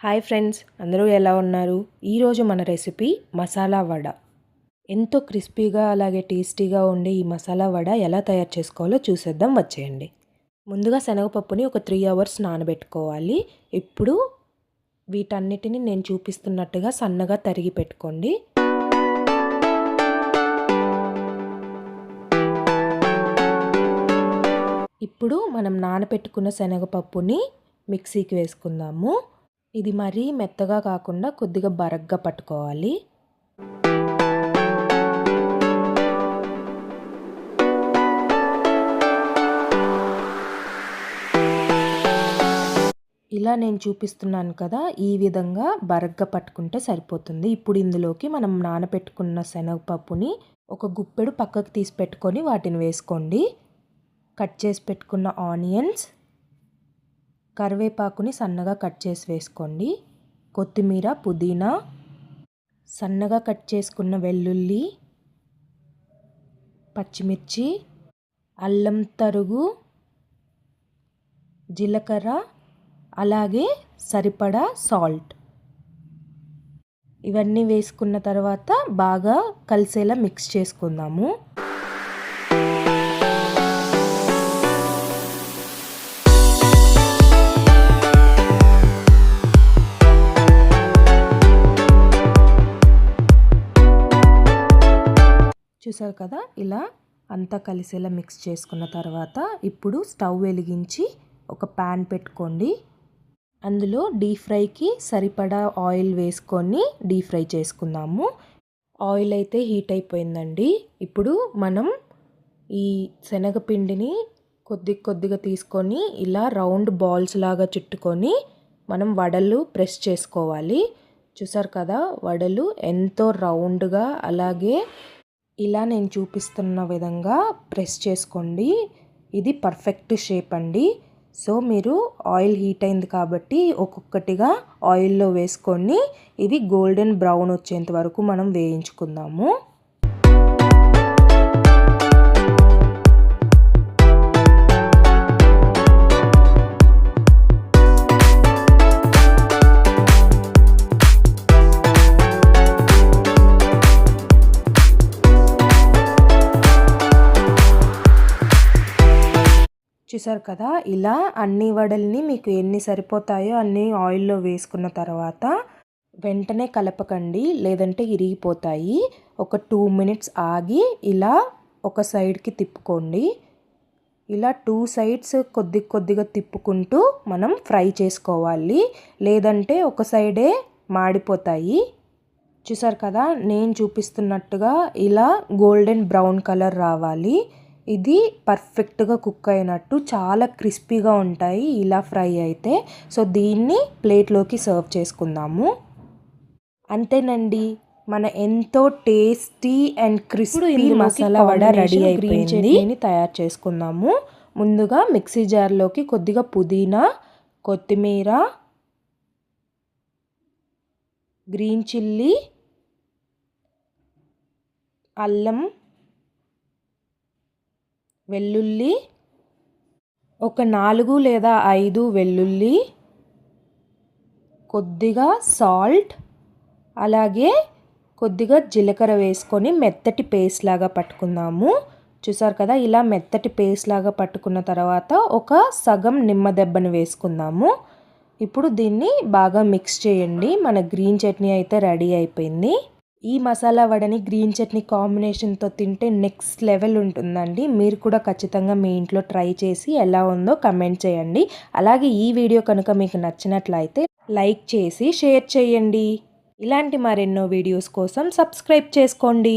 Hi friends, అందరూ ఎలా ఉన్నారు? ఈరోజు మన రెసిపీ మసాలా వడ. ఎంతో క్రిస్పీగా అలాగే టేస్టీగా ఉండే ఈ మసాలా వడ ఎలా తయారు చేసుకోవాలో చూసేద్దాం, వచ్చేయండి. ముందుగా శనగపప్పుని ఒక 3 అవర్స్ నానబెట్టుకోవాలి. ఇప్పుడు వీటన్నిటిని నేను చూపిస్తున్నట్టుగా సన్నగా తరిగి పెట్టుకోండి. ఇప్పుడు మనం నానబెట్టుకున్న శనగపప్పుని మిక్సీకి వేసుకుందాము. ఇది మరీ మెత్తగా కాకుండా కొద్దిగా బరగ్గా పట్టుకోవాలి. ఇలా నేను చూపిస్తున్నాను కదా, ఈ విధంగా బరగ్గా పట్టుకుంటే సరిపోతుంది. ఇప్పుడు ఇందులోకి మనం నానబెట్టుకున్న శనగపప్పుని ఒక గుప్పెడు పక్కకు తీసి పెట్టుకొని వాటిని వేసుకోండి. కట్ చేసి పెట్టుకున్న ఆనియన్స్, కరివేపాకుని సన్నగా కట్ చేసి వేసుకోండి. కొత్తిమీర, పుదీనా, సన్నగా కట్ చేసుకున్న వెల్లుల్లి, పచ్చిమిర్చి, అల్లం తరుగు, జీలకర్ర, అలాగే సరిపడా సాల్ట్. ఇవన్నీ వేసుకున్న తర్వాత బాగా కలిసేలా మిక్స్ చేసుకుందాము. చూసారు కదా, ఇలా అంతా కలిసేలా మిక్స్ చేసుకున్న తర్వాత ఇప్పుడు స్టవ్ వెలిగించి ఒక ప్యాన్ పెట్టుకోండి. అందులో డీప్ ఫ్రైకి సరిపడా ఆయిల్ వేసుకొని డీప్ ఫ్రై చేసుకుందాము. ఆయిల్ అయితే హీట్ అయిపోయిందండి. ఇప్పుడు మనం ఈ శనగపిండిని కొద్దిగా తీసుకొని ఇలా రౌండ్ బాల్స్ లాగా చుట్టుకొని మనం వడలు ప్రెస్ చేసుకోవాలి. చూసారు కదా, వడలు ఎంతో రౌండ్గా అలాగే ఇలా నేను చూపిస్తున్న విధంగా ప్రెస్ చేసుకోండి. ఇది పర్ఫెక్ట్ షేప్ అండి. సో మీరు ఆయిల్ హీట్ అయింది కాబట్టి ఒక్కొక్కటిగా ఆయిల్లో వేసుకొని ఇవి గోల్డెన్ బ్రౌన్ వచ్చేంత వరకు మనం వేయించుకుందాము. చూసారు కదా, ఇలా అన్ని వడల్ని మీకు ఎన్ని సరిపోతాయో అన్ని ఆయిల్లో వేసుకున్న తర్వాత వెంటనే కలపకండి, లేదంటే ఇరిగిపోతాయి. ఒక 2 మినిట్స్ ఆగి ఇలా ఒక సైడ్కి తిప్పుకోండి. ఇలా 2 సైడ్స్ కొద్దిగా తిప్పుకుంటూ మనం ఫ్రై చేసుకోవాలి, లేదంటే ఒక సైడే మాడిపోతాయి. చూసారు కదా, నేను చూపిస్తున్నట్టుగా ఇలా గోల్డెన్ బ్రౌన్ కలర్ రావాలి. ఇది పర్ఫెక్ట్గా కుక్ అయినట్టు, చాలా క్రిస్పీగా ఉంటాయి ఇలా ఫ్రై అయితే. సో దీన్ని ప్లేట్లోకి సర్వ్ చేసుకుందాము. అంతేనండి, మన ఎంతో tasty and crispy masala vada ready అయిపోయింది. తయారు చేసుకుందాము. ముందుగా మిక్సీ జార్లోకి కొద్దిగా పుదీనా, కొత్తిమీర, గ్రీన్ చిల్లీ, అల్లం, వెల్లుల్లి, ఒక 4 లేదా 5 వెల్లుల్లి, కొద్దిగా సాల్ట్, అలాగే కొద్దిగా జీలకర్ర వేసుకొని మెత్తటి పేస్ట్ లాగా పట్టుకుందాము. చూసారు కదా, ఇలా మెత్తటి పేస్ట్ లాగా పట్టుకున్న తర్వాత ఒక సగం నిమ్మ దెబ్బను వేసుకుందాము. ఇప్పుడు దీన్ని బాగా మిక్స్ చేయండి. మన గ్రీన్ చట్నీ అయితే రెడీ అయిపోయింది. ఈ మసాలా వడని గ్రీన్ చట్నీ కాంబినేషన్తో తింటే నెక్స్ట్ లెవెల్ ఉంటుందండి. మీరు కూడా ఖచ్చితంగా మీ ఇంట్లో ట్రై చేసి ఎలా ఉందో కమెంట్ చేయండి. అలాగే ఈ వీడియో కనుక మీకు నచ్చినట్లయితే లైక్ చేసి షేర్ చేయండి. ఇలాంటి మరెన్నో వీడియోస్ కోసం సబ్స్క్రైబ్ చేసుకోండి.